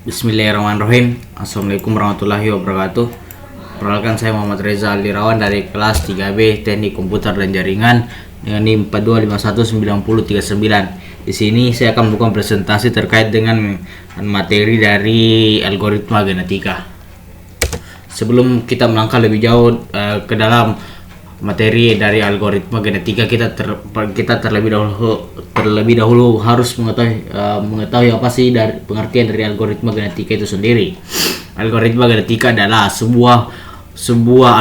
Bismillahirrahmanirrahim. Assalamualaikum warahmatullahi wabarakatuh. Perkenalkan, saya Muhammad Reza Aldirawan dari kelas 3B Teknik Komputer dan Jaringan dengan NIM 42519039. Di sini saya akan membuka presentasi terkait dengan materi dari algoritma genetika. Sebelum kita melangkah lebih jauh ke dalam materi dari algoritma genetika, kita terlebih dahulu harus mengetahui apa sih dari pengertian dari algoritma genetika itu sendiri. Algoritma genetika adalah sebuah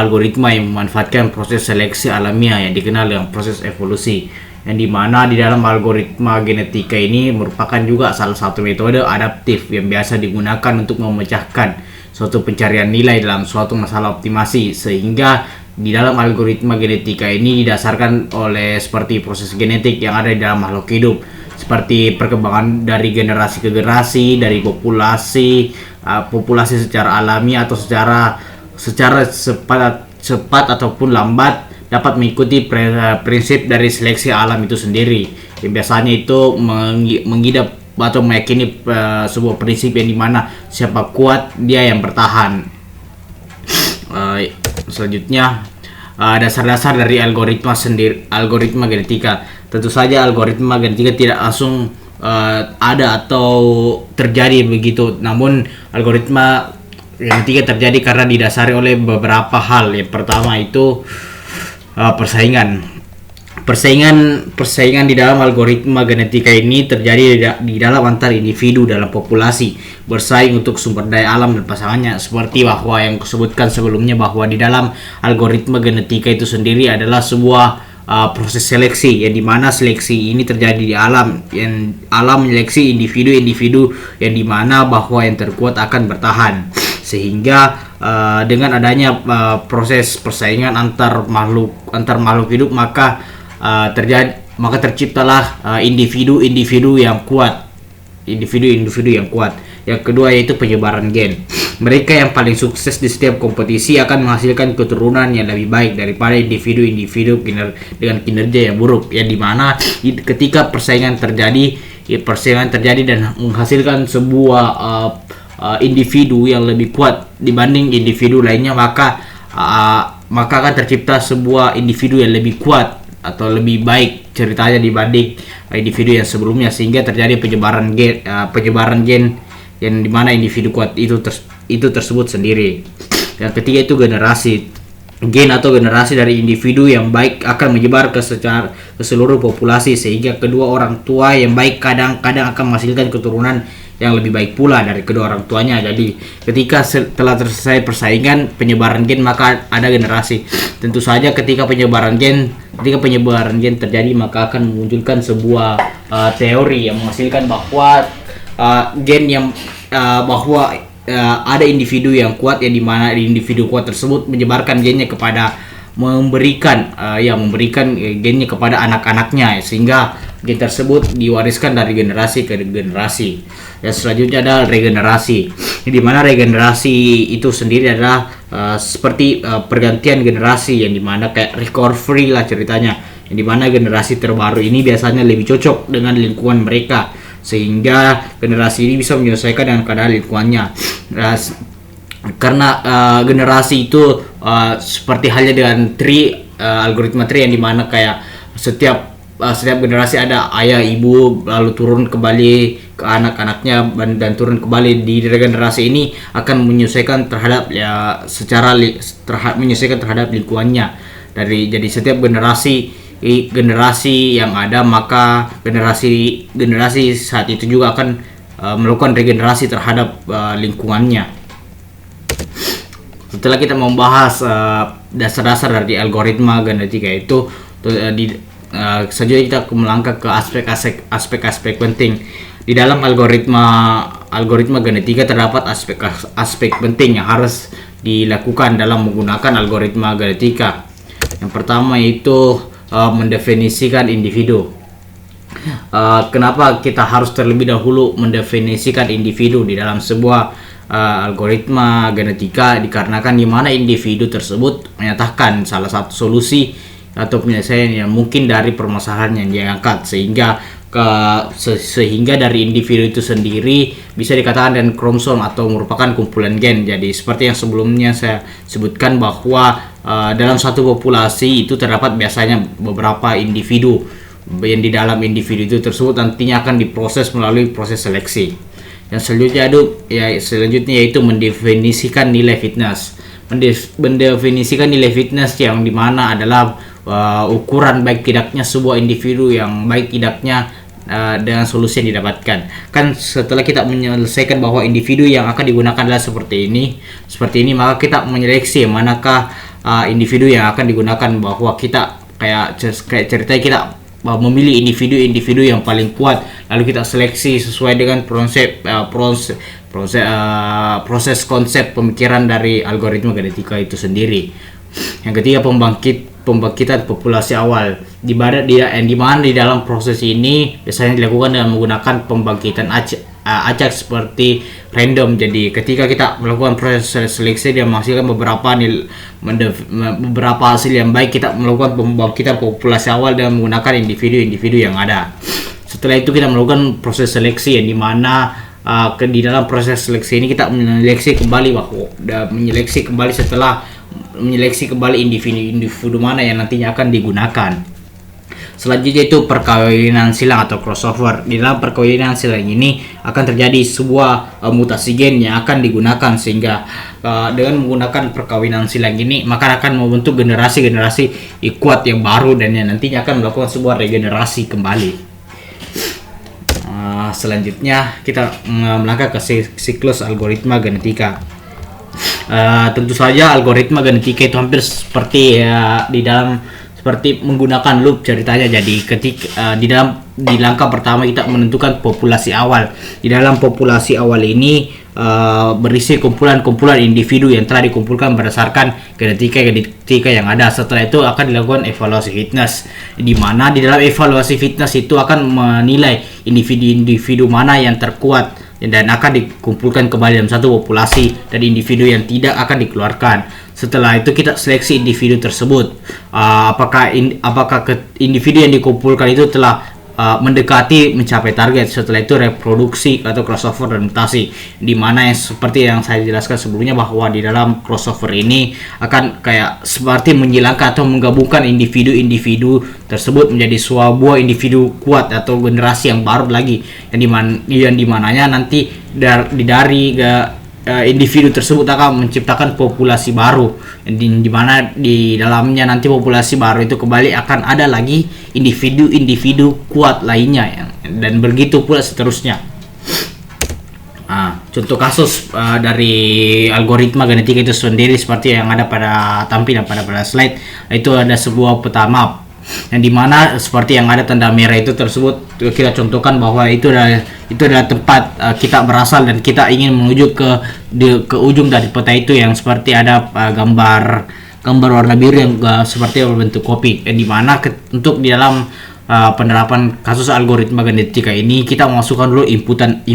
algoritma yang memanfaatkan proses seleksi alamiah yang dikenal dengan proses evolusi, yang dimana di dalam algoritma genetika ini merupakan juga salah satu metode adaptif yang biasa digunakan untuk memecahkan suatu pencarian nilai dalam suatu masalah optimasi, sehingga di dalam algoritma genetika ini didasarkan oleh seperti proses genetik yang ada di dalam makhluk hidup, seperti perkembangan dari generasi ke generasi, dari populasi secara alami atau secara cepat ataupun lambat dapat mengikuti prinsip dari seleksi alam itu sendiri, yang biasanya itu mengidap atau meyakini sebuah prinsip yang dimana siapa kuat dia yang bertahan. Selanjutnya, dasar-dasar dari algoritma genetika. Tentu saja algoritma genetika tidak langsung ada atau terjadi begitu, namun algoritma genetika terjadi karena didasari oleh beberapa hal. Yang pertama itu persaingan di dalam algoritma genetika ini terjadi di dalam antar individu dalam populasi, bersaing untuk sumber daya alam dan pasangannya, seperti bahwa yang disebutkan sebelumnya bahwa di dalam algoritma genetika itu sendiri adalah sebuah proses seleksi, yang dimana seleksi ini terjadi di alam, yang alam menyeleksi individu-individu yang dimana bahwa yang terkuat akan bertahan, sehingga dengan adanya proses persaingan antar makhluk hidup maka terciptalah individu-individu yang kuat. Yang kedua yaitu penyebaran gen. Mereka yang paling sukses di setiap kompetisi akan menghasilkan keturunan yang lebih baik daripada individu-individu dengan kinerja yang buruk, yang dimana ketika persaingan terjadi dan menghasilkan sebuah individu yang lebih kuat dibanding individu lainnya, maka akan tercipta sebuah individu yang lebih kuat atau lebih baik ceritanya dibanding individu yang sebelumnya, sehingga terjadi penyebaran gen yang dimana individu kuat itu tersebut sendiri. Yang ketiga itu generasi. Gen atau generasi dari individu yang baik akan menyebar ke seluruh populasi, sehingga kedua orang tua yang baik kadang-kadang akan menghasilkan keturunan yang lebih baik pula dari kedua orang tuanya. Jadi ketika telah selesai persaingan penyebaran gen, maka ada generasi. Tentu saja ketika penyebaran gen terjadi, maka akan memunculkan sebuah teori yang menghasilkan bahwa ada individu yang kuat, yang dimana individu kuat tersebut menyebarkan gennya memberikan gennya kepada anak-anaknya, sehingga gen tersebut diwariskan dari generasi ke generasi. Dan selanjutnya ada regenerasi, di mana regenerasi itu sendiri adalah seperti pergantian generasi, yang dimana kayak recovery lah ceritanya, yang dimana generasi terbaru ini biasanya lebih cocok dengan lingkungan mereka, sehingga generasi ini bisa menyelesaikan dengan keadaan lingkungannya. Karena generasi itu seperti halnya dengan algoritma tree, yang dimana kayak setiap generasi ada ayah, ibu, lalu turun kembali ke anak-anaknya dan turun kembali. Di regenerasi ini akan menyesuaikan terhadap menyesuaikan terhadap lingkungannya. Jadi setiap generasi yang ada, maka generasi saat itu juga akan melakukan regenerasi terhadap lingkungannya. Setelah kita membahas dasar-dasar dari algoritma genetika itu, selanjutnya kita melangkah ke aspek-aspek penting. Di dalam algoritma genetika terdapat aspek penting yang harus dilakukan dalam menggunakan algoritma genetika. Yang pertama itu mendefinisikan individu. Kenapa kita harus terlebih dahulu mendefinisikan individu di dalam sebuah algoritma genetika? Dikarenakan di mana individu tersebut menyatakan salah satu solusi atau penyelesaian yang mungkin dari permasalahan yang dia angkat, sehingga sehingga dari individu itu sendiri bisa dikatakan dan kromosom atau merupakan kumpulan gen. Jadi seperti yang sebelumnya saya sebutkan bahwa dalam satu populasi itu terdapat biasanya beberapa individu yang di dalam individu itu tersebut nantinya akan diproses melalui proses seleksi. Yang selanjutnya yaitu mendefinisikan nilai fitness. Mendefinisikan nilai fitness yang dimana adalah ukuran baik tidaknya sebuah individu yang baik tidaknya dengan solusi yang didapatkan. Kan setelah kita menyelesaikan bahwa individu yang akan digunakan adalah seperti ini, maka kita menyeleksi manakah individu yang akan digunakan, bahwa kita kayak ceritanya kita memilih individu yang paling kuat, lalu kita seleksi sesuai dengan proses konsep pemikiran dari algoritma genetika itu sendiri. Yang ketiga, pembangkitan populasi awal, di mana di dalam proses ini biasanya dilakukan dengan menggunakan pembangkitan acak seperti random. Jadi ketika kita melakukan proses seleksi dan menghasilkan beberapa hasil yang baik, kita melakukan pembangkitan populasi awal dengan menggunakan individu-individu yang ada. Setelah itu kita melakukan proses seleksi yang dimana di dalam proses seleksi ini kita menyeleksi kembali individu mana yang nantinya akan digunakan. Selanjutnya itu perkawinan silang atau crossover. Di dalam perkawinan silang ini akan terjadi sebuah mutasi gen yang akan digunakan, sehingga dengan menggunakan perkawinan silang ini maka akan membentuk generasi-generasi kuat yang baru dan yang nantinya akan melakukan sebuah regenerasi kembali. Selanjutnya kita melangkah ke siklus algoritma genetika. Tentu saja algoritma genetika itu hampir seperti seperti menggunakan loop ceritanya. Jadi ketika di langkah pertama kita menentukan populasi awal. Di dalam populasi awal ini berisi kumpulan-kumpulan individu yang telah dikumpulkan berdasarkan genetika yang ada. Setelah itu akan dilakukan evaluasi fitness, di mana di dalam evaluasi fitness itu akan menilai individu-individu mana yang terkuat dan akan dikumpulkan kembali dalam satu populasi, dan individu yang tidak akan dikeluarkan. Setelah itu kita seleksi individu tersebut, apakah individu yang dikumpulkan itu telah mendekati mencapai target. Setelah itu reproduksi atau crossover dan mutasi, di mana yang seperti yang saya jelaskan sebelumnya bahwa di dalam crossover ini akan kayak seperti menghilangkan atau menggabungkan individu-individu tersebut menjadi sebuah individu kuat atau generasi yang baru lagi, yang dimananya nanti dari individu tersebut akan menciptakan populasi baru, di mana di dalamnya nanti populasi baru itu kembali akan ada lagi individu-individu kuat lainnya, dan begitu pula seterusnya. Contoh kasus dari algoritma genetika itu sendiri seperti yang ada pada tampilan pada slide, itu ada sebuah peta map yang dimana seperti yang ada tanda merah itu tersebut kita contohkan bahwa itu adalah tempat kita berasal dan kita ingin menuju ke ujung dari peta itu, yang seperti ada gambar warna biru yang seperti berbentuk kopi, yang dimana untuk di dalam penerapan kasus algoritma genetika ini kita memasukkan dulu inputan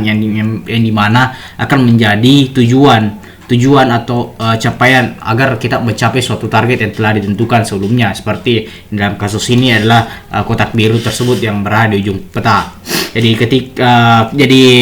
yang dimana akan menjadi tujuan atau capaian agar kita mencapai suatu target yang telah ditentukan sebelumnya. Seperti dalam kasus ini adalah kotak biru tersebut yang berada di ujung peta. Jadi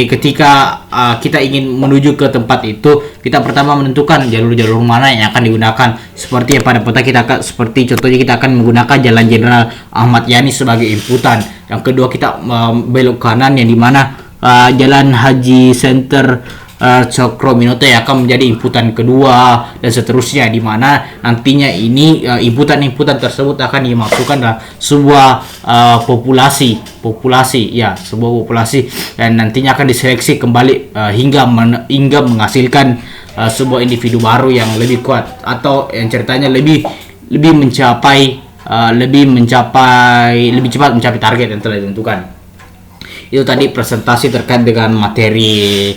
ketika kita ingin menuju ke tempat itu, kita pertama menentukan jalur-jalur mana yang akan digunakan. Seperti pada peta seperti contohnya kita akan menggunakan Jalan Jenderal Ahmad Yani sebagai inputan. Yang kedua kita belok kanan, yang dimana Jalan Haji Center Cokroaminoto akan menjadi inputan kedua, dan seterusnya, di mana nantinya ini inputan tersebut akan dimasukkan dalam sebuah populasi, dan nantinya akan diseleksi kembali hingga menghasilkan sebuah individu baru yang lebih kuat, atau yang ceritanya lebih cepat mencapai target yang telah ditentukan. Itu tadi presentasi terkait dengan materi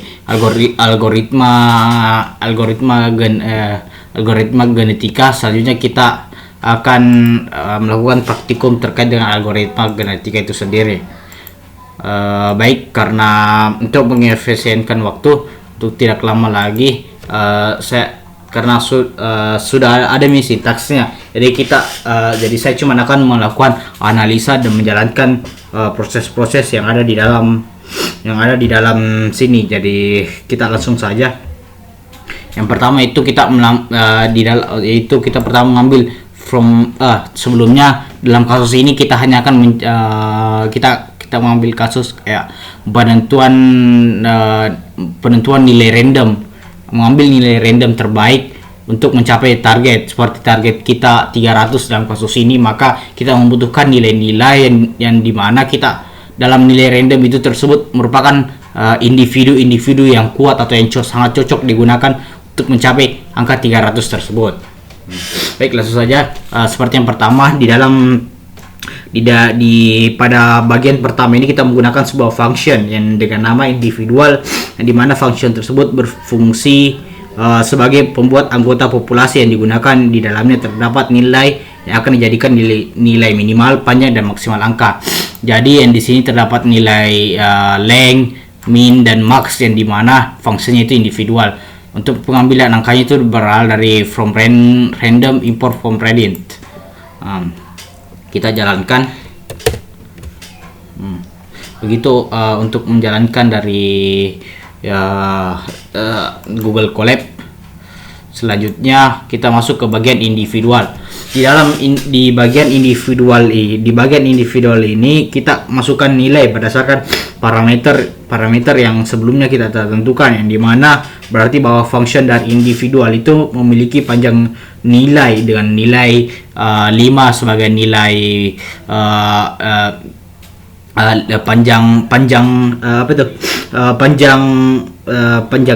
algoritma genetika. Selanjutnya kita akan melakukan praktikum terkait dengan algoritma genetika itu sendiri. Baik, karena untuk mengefisienkan waktu, untuk tidak lama lagi saya karena sudah ada misi taksnya. Jadi jadi saya cuma akan melakukan analisa dan menjalankan proses-proses yang ada di dalam sini. Jadi kita langsung saja. Yang pertama itu kita pertama mengambil sebelumnya dalam kasus ini kita hanya akan kita mengambil kasus kayak penentuan nilai random, mengambil nilai random terbaik untuk mencapai target. Seperti target kita 300 dalam kasus ini, maka kita membutuhkan nilai-nilai yang dimana kita dalam nilai random itu tersebut merupakan individu-individu yang kuat atau yang sangat cocok digunakan untuk mencapai angka 300 tersebut. Baik, langsung saja. Seperti yang pertama, pada bagian pertama ini kita menggunakan sebuah function yang dengan nama individual, yang dimana function tersebut berfungsi sebagai pembuat anggota populasi yang digunakan. Di dalamnya terdapat nilai yang akan dijadikan nilai minimal, panjang, dan maksimal angka. Jadi yang di sini terdapat nilai length, min, dan max, yang dimana fungsinya itu individual. Untuk pengambilan angkanya itu berasal dari from random import from radiant. Kita jalankan. Begitu untuk menjalankan dari Google Colab. Selanjutnya kita masuk ke bagian individual. Di bagian individual ini kita masukkan nilai berdasarkan parameter yang sebelumnya kita tentukan, yang dimana berarti bahwa function dari individual itu memiliki panjang nilai dengan nilai 5 sebagai nilai panjang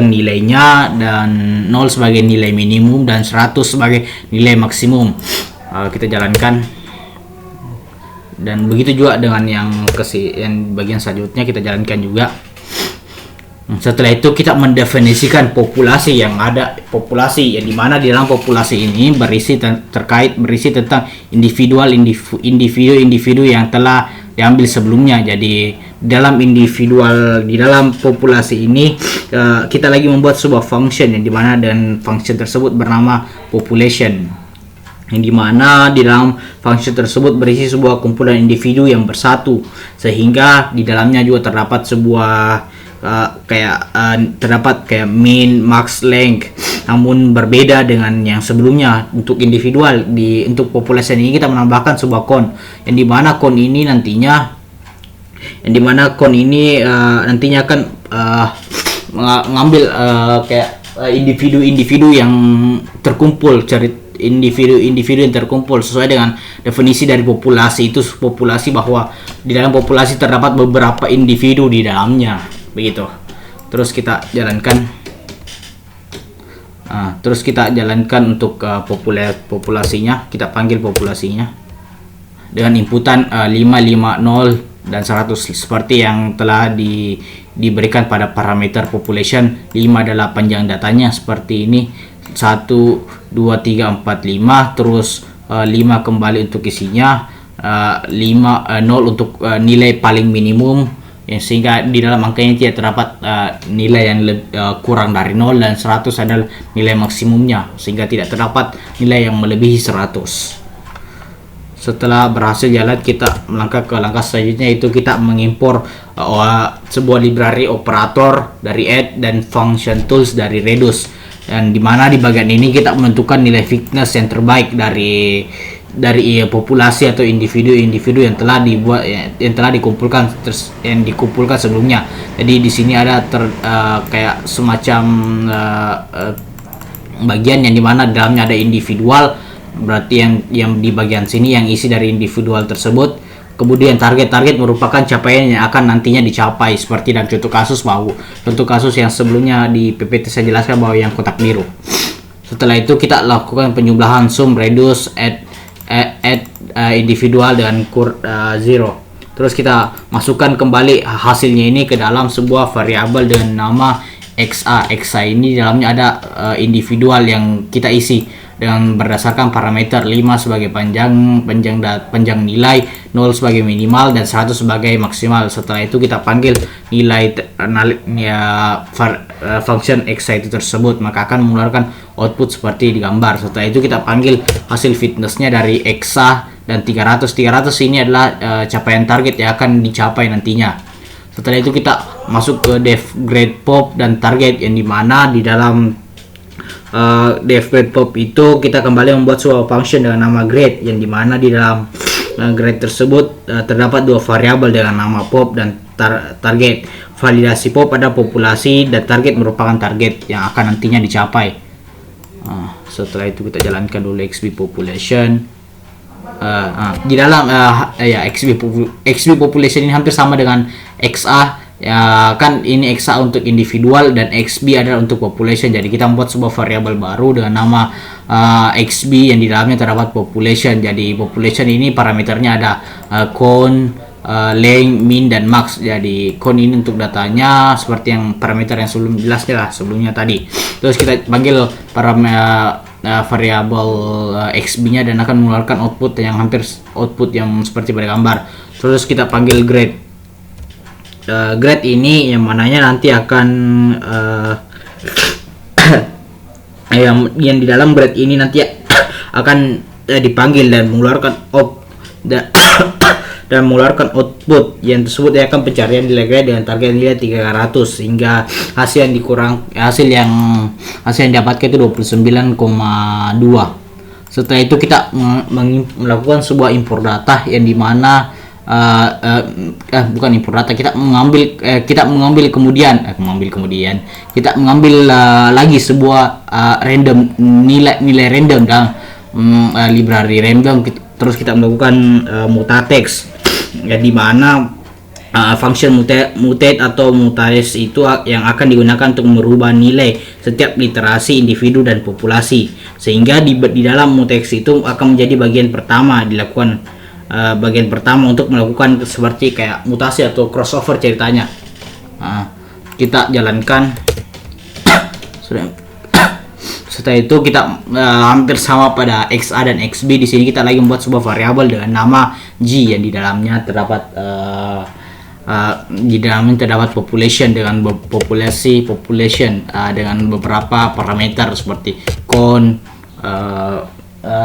nilainya, dan 0 sebagai nilai minimum, dan 100 sebagai nilai maksimum. Kita jalankan, dan begitu juga dengan yang bagian selanjutnya kita jalankan juga. Setelah itu kita mendefinisikan populasi yang yang dimana di dalam populasi ini berisi tentang individu yang telah diambil sebelumnya. Jadi di dalam populasi ini kita lagi membuat sebuah function yang dimana, dan function tersebut bernama population, yang dimana di dalam function tersebut berisi sebuah kumpulan individu yang bersatu, sehingga di dalamnya juga terdapat sebuah terdapat kayak min, max, length, namun berbeda dengan yang sebelumnya. Untuk individual, untuk populasi ini kita menambahkan sebuah count, yang dimana count ini nantinya akan mengambil individu-individu yang terkumpul, individu yang terkumpul sesuai dengan definisi dari populasi itu. Populasi bahwa di dalam populasi terdapat beberapa individu di dalamnya, begitu. Terus kita jalankan untuk populasinya. Kita panggil populasinya dengan inputan 5, 50, dan 100 seperti yang telah diberikan pada parameter population. 5 adalah panjang datanya seperti ini, 1, 2, 3, 4, 5, terus 5 kembali untuk isinya, 0 untuk nilai paling minimum, sehingga di dalam angka ini tidak terdapat nilai yang kurang dari 0, dan 100 adalah nilai maksimumnya, sehingga tidak terdapat nilai yang melebihi 100. Setelah berhasil jalan, kita melangkah ke langkah selanjutnya, yaitu kita mengimpor sebuah library operator dari add dan function tools dari reduce, dan dimana di bagian ini kita menentukan nilai fitness yang terbaik dari populasi atau individu yang telah dikumpulkan sebelumnya. Jadi di sini ada kayak semacam bagian yang dimana dalamnya ada individual. Berarti yang di bagian sini yang isi dari individual tersebut. Kemudian target merupakan capaian yang akan nantinya dicapai, seperti dalam contoh kasus yang sebelumnya di PPT saya jelaskan bahwa yang kotak biru. Setelah itu kita lakukan penjumlahan sum, reduce, add individual dengan zero. Terus kita masukkan kembali hasilnya ini ke dalam sebuah variabel dengan nama XA. XA ini dalamnya ada individual yang kita isi, dengan berdasarkan parameter 5 sebagai panjang nilai, 0 sebagai minimal, dan 100 sebagai maksimal. Setelah itu kita panggil nilai function exa itu tersebut, maka akan mengeluarkan output seperti di gambar. Setelah itu kita panggil hasil fitnessnya dari exa dan 300 ini adalah capaian target yang akan dicapai nantinya. Setelah itu kita masuk ke def grade pop dan target, yang dimana di dalam def grade pop itu kita kembali membuat sebuah function dengan nama grade, yang dimana di dalam grade tersebut terdapat dua variabel dengan nama pop dan target. Validasi pop pada populasi dan target merupakan target yang akan nantinya dicapai. Setelah itu kita jalankan dulu XB population. Di dalam XB population ini hampir sama dengan XA, ya kan. Ini XA untuk individual dan XB adalah untuk population. Jadi kita membuat sebuah variabel baru dengan nama XB yang di dalamnya terdapat population. Jadi population ini parameternya ada count, length, min, dan max. Jadi count ini untuk datanya seperti yang parameter yang sebelumnya tadi. Terus kita panggil variabel XB-nya dan akan mengeluarkan output yang seperti pada gambar. Terus kita panggil grade. Grade ini yang mananya nanti akan yang di dalam grade ini nanti akan dipanggil dan mengeluarkan output yang tersebut akan pencarian nilai grade dengan target nilai 300 sehingga hasil yang didapatkan itu 29,2. Setelah itu kita melakukan sebuah import data, yang dimana bukan import data, kita mengambil kemudian lagi sebuah random nilai random dalam library random. Terus kita melakukan mutatext, ya, di mana function mutate atau mutates itu yang akan digunakan untuk merubah nilai setiap literasi individu dan populasi, sehingga di dalam mutetext itu akan menjadi bagian pertama untuk melakukan seperti kayak mutasi atau crossover ceritanya. Kita jalankan. Setelah itu kita hampir sama pada XA dan XB. Di sini kita lagi membuat sebuah variabel dengan nama G yang di dalamnya terdapat population dengan population dengan beberapa parameter seperti count,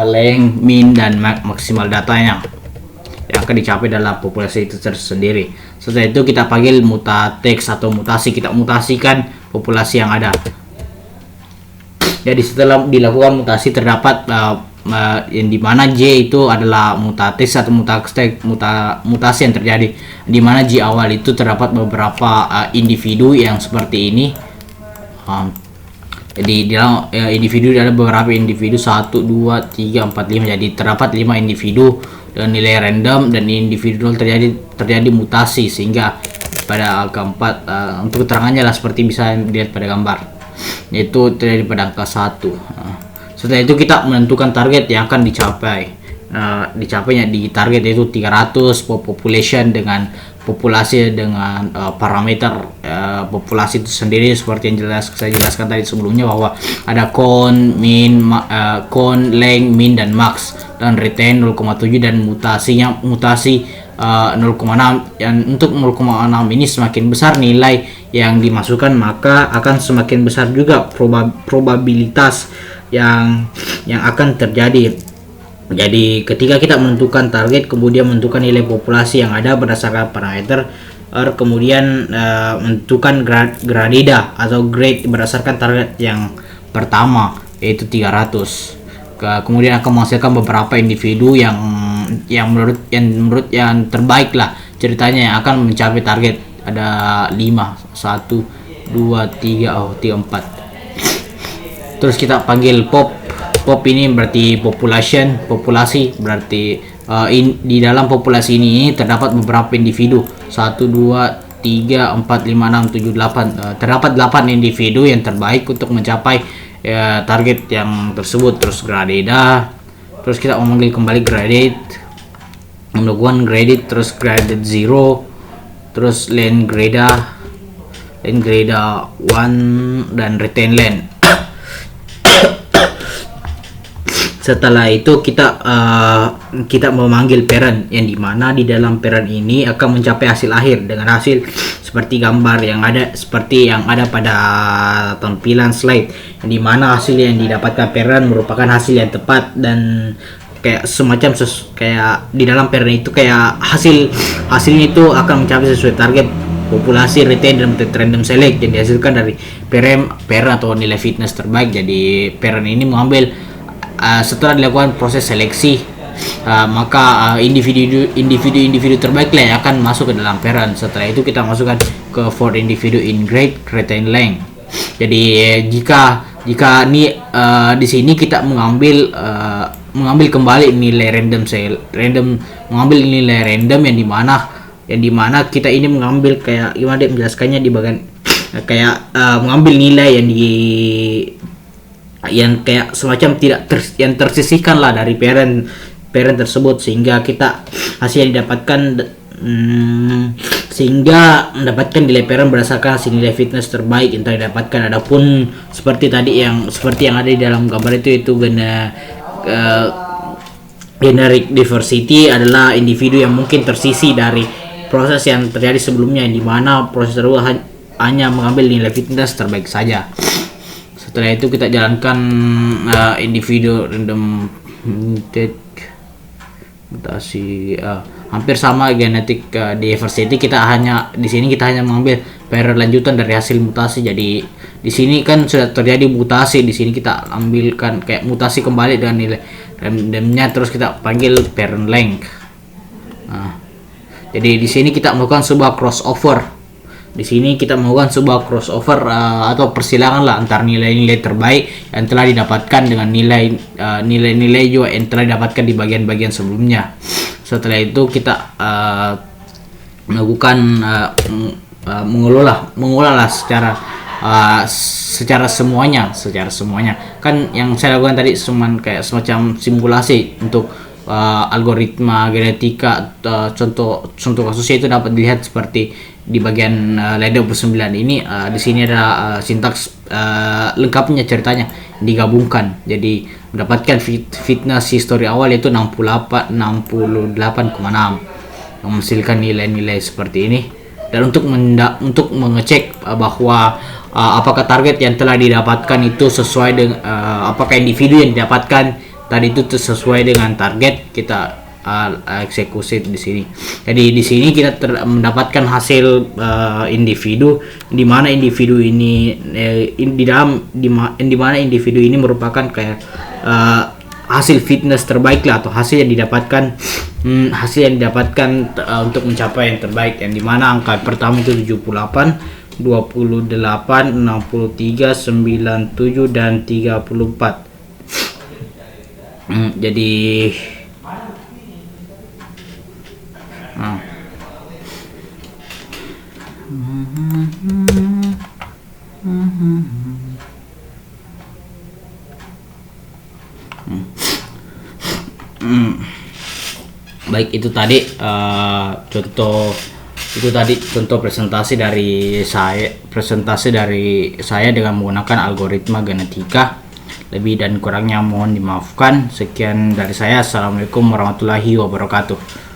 length, min, dan maksimal datanya yang akan dicapai dalam populasi itu tersendiri. Setelah itu kita panggil mutatext atau mutasi. Kita mutasikan populasi yang ada. Jadi setelah dilakukan mutasi terdapat yang dimana J itu adalah mutatext atau mutasi yang terjadi, dimana J awal itu terdapat beberapa individu yang seperti ini. Jadi di dalam individu ada beberapa individu 1, 2, 3, 4, 5. Jadi terdapat 5 individu dengan nilai random, dan individu terjadi mutasi sehingga pada angka 4 untuk keterangannya lah seperti bisa dilihat pada gambar, yaitu terjadi pada angka 1. Setelah itu kita menentukan target yang akan dicapainya di target yaitu 300 population dengan populasi dengan parameter populasi itu sendiri seperti yang saya jelaskan tadi sebelumnya, bahwa ada count, length, min, dan max, dan retain 0,7 dan mutasi 0,6. yang untuk 0,6 ini semakin besar nilai yang dimasukkan, maka akan semakin besar juga probabilitas yang akan terjadi. Jadi ketika kita menentukan target, kemudian menentukan nilai populasi yang ada berdasarkan parameter, kemudian menentukan gradida atau grade berdasarkan target yang pertama yaitu 300. Kemudian akan menghasilkan beberapa individu yang menurut yang terbaik lah ceritanya yang akan mencapai target. Ada 5, 1, 2, 3, 4. Terus kita panggil pop ini berarti populasi berarti di dalam populasi ini terdapat beberapa individu 1, 2, 3, 4, 5, 6, 7, 8. Terdapat 8 individu yang terbaik untuk mencapai target yang tersebut. Terus gradida, terus kita memanggil kembali gradate, melakukan gradate, terus gradate 0, terus length grada 1, dan retain length. Setelah itu kita memanggil parent, yang dimana di dalam parent ini akan mencapai hasil akhir dengan hasil seperti gambar yang ada pada tampilan slide, yang dimana hasil yang didapatkan parent merupakan hasil yang tepat dan kayak semacam kayak di dalam parent itu kayak hasilnya itu akan mencapai sesuai target populasi random random select yang dihasilkan dari parent atau nilai fitness terbaik. Jadi parent ini mengambil setelah dilakukan proses seleksi, maka individu terbaik lah yang akan masuk ke dalam parent. Setelah itu kita masukkan ke for individu in grade, retain length. Jadi jika di sini kita mengambil kembali nilai mengambil nilai random yang dimana kita ini mengambil kayak gimana dia menjelaskannya di bagian kayak mengambil nilai yang kayak semacam yang tersisihkan lah dari parent tersebut, sehingga kita hasil yang didapatkan sehingga mendapatkan nilai parent berdasarkan hasil nilai fitness terbaik yang telah didapatkan. Adapun seperti yang ada di dalam gambar itu generic diversity adalah individu yang mungkin tersisih dari proses yang terjadi sebelumnya, di mana proses tersebut hanya mengambil nilai fitness terbaik saja. Setelah itu kita jalankan individu random mutasi, hampir sama genetic diversity. Di sini kita hanya mengambil parent lanjutan dari hasil mutasi. Jadi di sini kan sudah terjadi mutasi, di sini kita ambilkan kayak mutasi kembali dengan nilai randomnya, terus kita panggil parent length. Jadi di sini kita melakukan sebuah crossover. Di sini kita melakukan sebuah crossover atau persilangan lah antara nilai-nilai terbaik yang telah didapatkan dengan nilai-nilai juga yang telah didapatkan di bagian-bagian sebelumnya. Setelah itu kita melakukan mengolah secara semuanya. Kan yang saya lakukan tadi kayak semacam simulasi untuk algoritma genetika. Contoh kasusnya itu dapat dilihat seperti di bagian line 29 ini. Di sini ada sintaks lengkapnya, ceritanya digabungkan, jadi mendapatkan fitness history awal yaitu 68,6 yang menghasilkan nilai-nilai seperti ini. Dan untuk mengecek bahwa apakah target yang telah didapatkan itu sesuai dengan apakah individu yang didapatkan tadi itu sesuai dengan target, kita eksekusi di sini. Jadi di sini kita mendapatkan hasil individu, di mana individu ini individu ini merupakan kayak hasil fitness terbaik lah, atau hasil yang didapatkan untuk mencapai yang terbaik, yang dimana angka pertama itu 78, 28, 63, 97 dan 34. Jadi baik, itu tadi contoh presentasi dari saya dengan menggunakan algoritma genetika. Lebih dan kurangnya mohon dimaafkan. Sekian dari saya. Assalamualaikum warahmatullahi wabarakatuh.